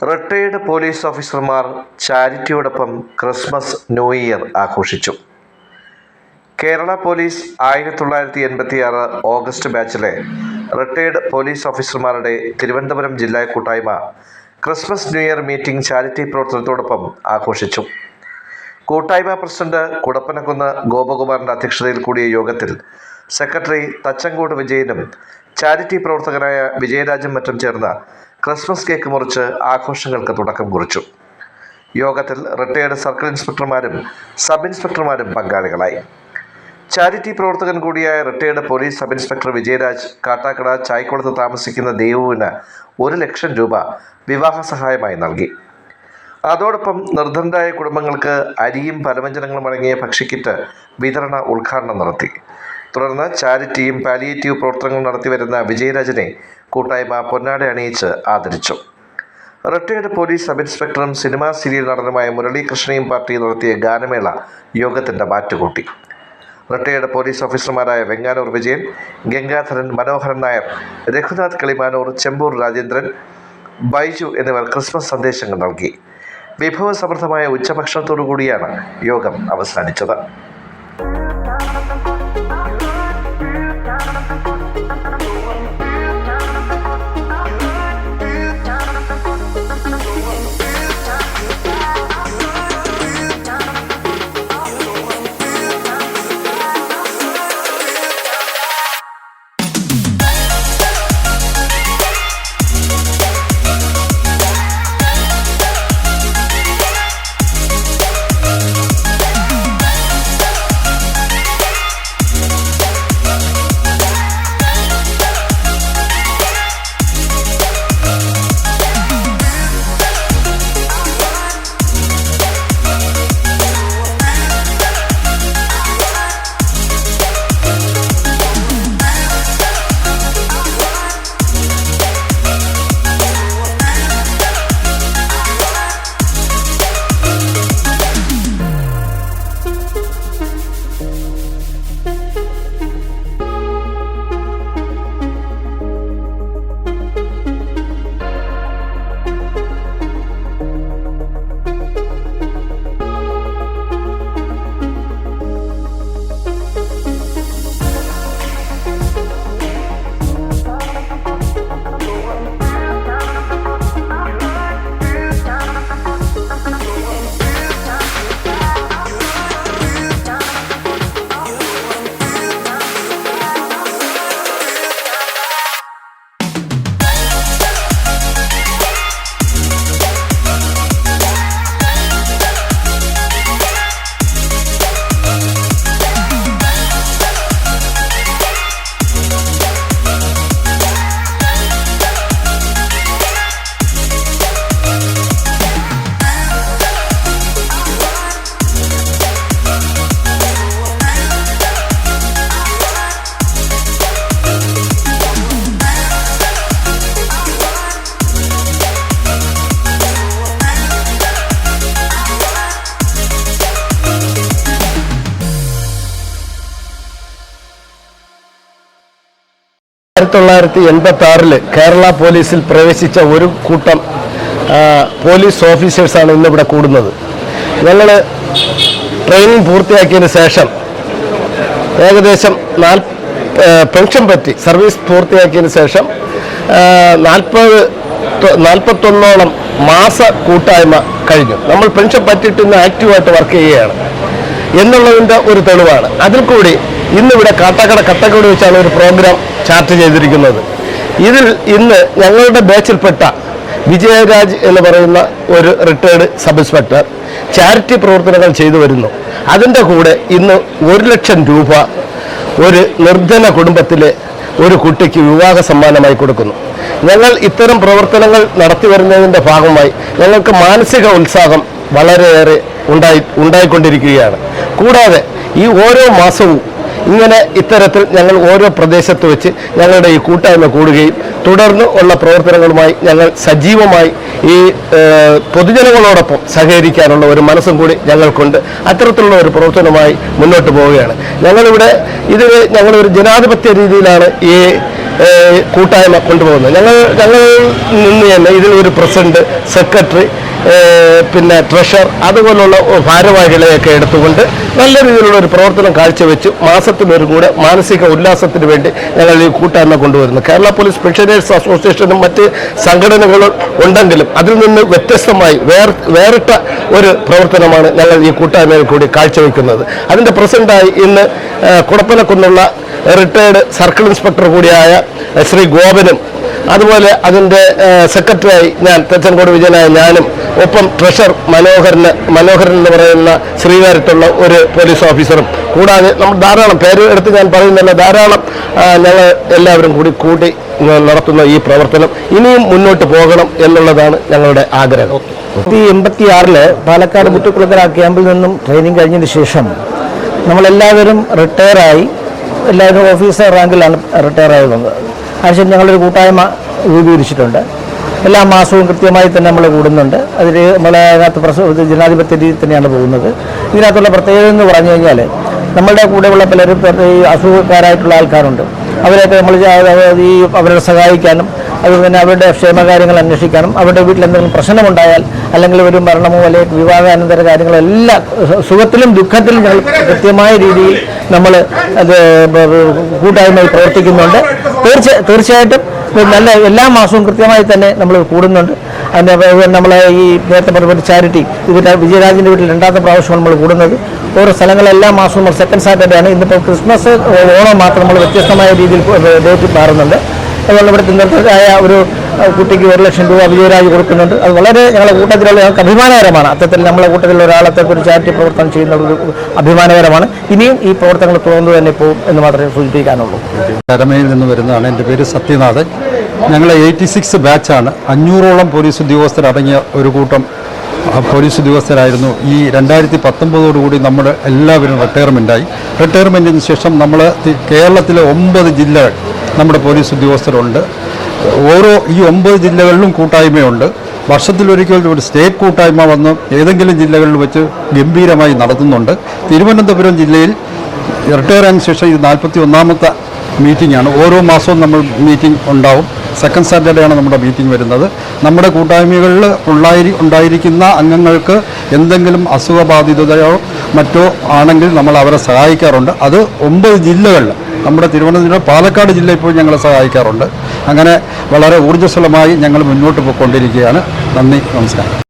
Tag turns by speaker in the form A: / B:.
A: Retired police ഓഫീസർമാർ ചാരിറ്റിയോടൊപ്പം Christmas new year ആഘോഷിച്ചു. Kerala police 1986 August ബാച്ചിലെ റിട്ടയേർഡ് പോലീസ് ഓഫീസർമാരുടെ തിരുവനന്തപുരം ജില്ലാ കൂട്ടായ്മ Christmas new year meeting charity പ്രവർത്തനത്തോടൊപ്പം ആഘോഷിച്ചു. കൂട്ടായ്മ പ്രസിഡന്റ് കുടപ്പനക്കുന്ന് ഗോപകുമാറിന്റെ അധ്യക്ഷതയിൽ കൂടിയ യോഗത്തിൽ സെക്രട്ടറി തച്ചങ്കോട് വിജയനും ചാരിറ്റി പ്രവർത്തകനായ വിജയരാജും മറ്റും ചേർന്ന് ക്രിസ്മസ് കേക്ക് മുറിച്ച് ആഘോഷങ്ങൾക്ക് തുടക്കം കുറിച്ചു. യോഗത്തിൽ റിട്ടയേർഡ് സർക്കിൾ ഇൻസ്പെക്ടർമാരും സബ് ഇൻസ്പെക്ടർമാരും പങ്കാളികളായി. ചാരിറ്റി പ്രവർത്തകൻ കൂടിയായ retired police sub inspector Vijayaraj Kattakada ചായ്ക്കുളത്ത് താമസിക്കുന്ന ദേവുവിന് 1 ലക്ഷം രൂപ വിവാഹ സഹായമായി നൽകി. അതോടൊപ്പം നിർധനരായ കുടുംബങ്ങൾക്ക് അരിയും പലവ്യഞ്ജനങ്ങളും അടങ്ങിയ ഭക്ഷ്യക്കിറ്റ് വിതരണ ഉദ്ഘാടനം നടത്തി. തുടർന്ന് ചാരിറ്റിയും പാലിയേറ്റീവ് പ്രവർത്തനങ്ങൾ നടത്തിവരുന്ന വിജയരാജനെ കൂട്ടായ്മ പൊന്നാട അണിയിച്ച് ആദരിച്ചു. റിട്ടയേർഡ് പോലീസ് സബ് ഇൻസ്പെക്ടറും സിനിമാ സീരിയൽ നടനുമായ മുരളീകൃഷ്ണയും പാർട്ടിയും നടത്തിയ ഗാനമേള യോഗത്തിൻ്റെ മാറ്റുകൂട്ടി. റിട്ടയേർഡ് പോലീസ് ഓഫീസർമാരായ വെങ്ങാനൂർ വിജയൻ, ഗംഗാധരൻ, മനോഹരൻ നായർ, രഘുനാഥ് കിളിമാനൂർ, ചെമ്പൂർ രാജേന്ദ്രൻ, ബൈജു എന്നിവർ ക്രിസ്മസ് സന്ദേശങ്ങൾ നൽകി. വിഭവസമൃദ്ധമായ ഉച്ചഭക്ഷണത്തോടു കൂടിയാണ് യോഗം അവസാനിച്ചത്.
B: കേരള പോലീസിൽ പ്രവേശിച്ച ഒരു കൂട്ടം പോലീസ് ഓഫീസേഴ്സാണ് ഇന്നിവിടെ കൂടുന്നത്. ഞങ്ങൾ ട്രെയിനിങ് പൂർത്തിയാക്കിയതിന് ശേഷം ഏകദേശം പെൻഷൻ പറ്റി സർവീസ് പൂർത്തിയാക്കിയതിന് ശേഷം 41ഓളം മാസ കൂട്ടായ്മ കഴിഞ്ഞു. നമ്മൾ പെൻഷൻ പറ്റിയിട്ട് ഇന്ന് ആക്റ്റീവായിട്ട് വർക്ക് ചെയ്യുകയാണ് എന്നുള്ളതിൻ്റെ ഒരു തെളിവാണ്. അതിൽ കൂടി ഇന്നിവിടെ കട്ടക്കോട് വെച്ചാണ് ഒരു പ്രോഗ്രാം ചാർട്ട് ചെയ്തിരിക്കുന്നത്. ഇതിൽ ഇന്ന് ഞങ്ങളുടെ ബാച്ചിൽപ്പെട്ട വിജയരാജ് എന്ന് പറയുന്ന ഒരു റിട്ടയേർഡ് സബ് ഇൻസ്പെക്ടർ ചാരിറ്റി പ്രവർത്തനങ്ങൾ ചെയ്തു വരുന്നു. അതിൻ്റെ കൂടെ ഇന്ന് 1 ലക്ഷം രൂപ ഒരു നിർധന കുടുംബത്തിലെ ഒരു കുട്ടിക്ക് വിവാഹ സമ്മാനമായി കൊടുക്കുന്നു. ഞങ്ങൾ ഇത്തരം പ്രവർത്തനങ്ങൾ നടത്തി വരുന്നതിൻ്റെ ഭാഗമായി ഞങ്ങൾക്ക് മാനസിക ഉത്സാഹം വളരെയേറെ ഉണ്ടായിക്കൊണ്ടിരിക്കുകയാണ്. കൂടാതെ ഈ ഓരോ മാസവും ഇങ്ങനെ ഇത്തരത്തിൽ ഞങ്ങൾ ഓരോ പ്രദേശത്ത് വെച്ച് ഞങ്ങളുടെ ഈ കൂട്ടായ്മ കൂടുകയും തുടർന്ന് ഉള്ള പ്രവർത്തനങ്ങളുമായി ഞങ്ങൾ സജീവമായി ഈ പൊതുജനങ്ങളോടൊപ്പം സഹകരിക്കാനുള്ള ഒരു മനസ്സും കൂടി ഞങ്ങൾക്കുണ്ട്. അത്തരത്തിലുള്ള ഒരു പ്രവർത്തനമായി മുന്നോട്ട് പോവുകയാണ്. ഞങ്ങളൊരു ജനാധിപത്യ രീതിയിലാണ് ഈ കൂട്ടായ്മ കൊണ്ടുപോകുന്നത്. ഞങ്ങൾ നിന്ന് തന്നെ ഇതിൽ ഒരു പ്രസിഡന്റ്, സെക്രട്ടറി, പിന്നെ ട്രഷറർ അതുപോലുള്ള ഭാരവാഹികളെയൊക്കെ എടുത്തുകൊണ്ട് നല്ല രീതിയിലുള്ള ഒരു പ്രവർത്തനം കാഴ്ചവെച്ചു മാസത്തിലൊരു കൂടെ മാനസിക ഉല്ലാസത്തിന് വേണ്ടി ഞങ്ങൾ ഈ കൂട്ടായ്മ കൊണ്ടുവരുന്നു. കേരള പോലീസ് പെൻഷനേഴ്സ് അസോസിയേഷനും മറ്റ് സംഘടനകളും ഉണ്ടെങ്കിലും അതിൽ നിന്ന് വ്യത്യസ്തമായി വേറിട്ട ഒരു പ്രവർത്തനമാണ് ഞങ്ങൾ ഈ കൂട്ടായ്മയിൽ കൂടി കാഴ്ചവെക്കുന്നത്. അതിൻ്റെ പ്രസിഡന്റായി ഇന്ന് കുടപ്പനക്കുന്നുള്ള റിട്ടയർഡ് സർക്കിൾ ഇൻസ്പെക്ടർ കൂടിയായ ശ്രീ ഗോപനും, അതുപോലെ അതിൻ്റെ സെക്രട്ടറിയായി ഞാൻ തെച്ചൻകോട് വിജയനായ ഞാനും, ഒപ്പം ട്രഷറർ മനോഹരൻ എന്ന് പറയുന്ന ശ്രീകാര്യത്തുള്ള ഒരു പോലീസ് ഓഫീസറും, കൂടാതെ നമ്മൾ ധാരാളം പേര് എടുത്ത് ഞാൻ പറയുന്നില്ല, ധാരാളം ഞങ്ങൾ എല്ലാവരും കൂടി നടത്തുന്ന ഈ പ്രവർത്തനം ഇനിയും മുന്നോട്ട് പോകണം എന്നുള്ളതാണ് ഞങ്ങളുടെ ആഗ്രഹം.
C: 1986 പാലക്കാട് മുറ്റുകുളക്കര ക്യാമ്പിൽ നിന്നും ട്രെയിനിങ് കഴിഞ്ഞതിന് ശേഷം നമ്മളെല്ലാവരും റിട്ടയറായി, എല്ലാവരും ഓഫീസർ റാങ്കിലാണ് റിട്ടയറായി വന്നത്. അതിനുശേഷം ഞങ്ങളൊരു കൂട്ടായ്മ രൂപീകരിച്ചിട്ടുണ്ട്. എല്ലാ മാസവും കൃത്യമായി തന്നെ നമ്മൾ കൂടുന്നുണ്ട്. അതിൽ നമ്മളതിനകത്ത് ജനാധിപത്യ രീതിയിൽ തന്നെയാണ് പോകുന്നത്. ഇതിനകത്തുള്ള പ്രത്യേകത എന്ന് പറഞ്ഞു കഴിഞ്ഞാൽ നമ്മളുടെ കൂടെയുള്ള പലരും ഈ അസുഖക്കാരായിട്ടുള്ള ആൾക്കാരുണ്ട്. അവരെയൊക്കെ നമ്മൾ അവരെ സഹായിക്കാനും അതുപോലെ തന്നെ അവരുടെ ക്ഷേമകാര്യങ്ങൾ അന്വേഷിക്കാനും അവരുടെ വീട്ടിൽ എന്തെങ്കിലും പ്രശ്നമുണ്ടായാൽ അല്ലെങ്കിൽ ഒരു മരണമോ അല്ലെങ്കിൽ വിവാഹാനന്തര കാര്യങ്ങളോ എല്ലാ സുഖത്തിലും ദുഃഖത്തിലും ഞങ്ങൾ കൃത്യമായ രീതിയിൽ നമ്മൾ അത് കൂട്ടായ്മയിൽ പ്രവർത്തിക്കുന്നുണ്ട്. തീർച്ചയായിട്ടും നല്ല എല്ലാ മാസവും കൃത്യമായി തന്നെ നമ്മൾ കൂടുന്നുണ്ട്. അതിൻ്റെ നമ്മളെ ഈ നേരത്തെ പറഞ്ഞ ചാരിറ്റി വിജയരാജിൻ്റെ വീട്ടിൽ രണ്ടാമത്തെ പ്രാവശ്യം നമ്മൾ കൂടുന്നത്. ഓരോ സ്ഥലങ്ങളിൽ എല്ലാ മാസവും നമ്മൾ സെക്കൻഡ് സാറ്റർഡേ ആണ്. ഇന്നിപ്പോൾ ക്രിസ്മസ് ഓണം മാത്രം നമ്മൾ വ്യത്യസ്തമായ രീതിയിൽ ഡേറ്റ് മാറുന്നുണ്ട്. അതുപോലെ ഇവിടെ തിരുവനന്തപുരത്തായ ഒരു കുട്ടിക്ക് 1 ലക്ഷം രൂപ വിജയരാജ് കൊടുക്കുന്നുണ്ട്. അത് വളരെ ഞങ്ങളുടെ കൂട്ടത്തിലുള്ള ഞങ്ങൾക്ക് അഭിമാനകരമാണ്. അത്തരത്തിൽ നമ്മളെ കൂട്ടത്തിലുള്ള ഒരാളത്തെ ഒരു ചാരിറ്റി പ്രവർത്തനം ചെയ്യുന്ന ഒരു അഭിമാനകരമാണ്. ഇനിയും ഈ പ്രവർത്തനങ്ങൾ തുടർന്നു തന്നെ പോകും എന്ന് മാത്രമേ സൂചിപ്പിക്കാനുള്ളൂ.
D: കരമയിൽ നിന്ന് വരുന്നതാണ്. എൻ്റെ പേര് സത്യനാഥൻ. ഞങ്ങളെ 86 ബാച്ചാണ്. 500ഓളം പോലീസ് ഉദ്യോഗസ്ഥരടങ്ങിയ ഒരു കൂട്ടം പോലീസ് ഉദ്യോഗസ്ഥരായിരുന്നു. ഈ 2019 നമ്മൾ എല്ലാവരും റിട്ടയർമെൻറ്റായി. റിട്ടയർമെൻറ്റിന് ശേഷം നമ്മൾ കേരളത്തിലെ 9 ജില്ലകൾ നമ്മുടെ പോലീസ് ഉദ്യോഗസ്ഥരുണ്ട്. ഈ 9 ജില്ലകളിലും കൂട്ടായ്മയുണ്ട്. വർഷത്തിലൊരിക്കൽ ഒരു സ്റ്റേറ്റ് കൂട്ടായ്മ വന്ന് ഏതെങ്കിലും ജില്ലകളിൽ വെച്ച് ഗംഭീരമായി നടത്തുന്നുണ്ട്. തിരുവനന്തപുരം ജില്ലയിൽ റിട്ടയർ ആയതിനു ശേഷം ഇത് 41ാമത്തെ മീറ്റിംഗാണ്. ഓരോ മാസവും നമ്മൾ മീറ്റിംഗ് ഉണ്ടാവും. സെക്കൻഡ് സാറ്റർഡേ ആണ് നമ്മുടെ മീറ്റിംഗ് വരുന്നത്. നമ്മുടെ കൂട്ടായ്മകളിൽ ഉണ്ടായിരിക്കുന്ന അംഗങ്ങൾക്ക് എന്തെങ്കിലും അസുഖബാധിതയോ മറ്റോ ആണെങ്കിൽ നമ്മൾ അവരെ സഹായിക്കാറുണ്ട്. അത് 9 ജില്ലകളിൽ നമ്മുടെ തിരുവനന്തപുരം, പാലക്കാട് ജില്ല ഇപ്പോൾ ഞങ്ങളെ സഹായിക്കാറുണ്ട്. അങ്ങനെ വളരെ ഊർജ്ജസ്വലമായി ഞങ്ങൾ മുന്നോട്ട് പോയിക്കൊണ്ടിരിക്കുകയാണ്. നന്ദി, നമസ്കാരം.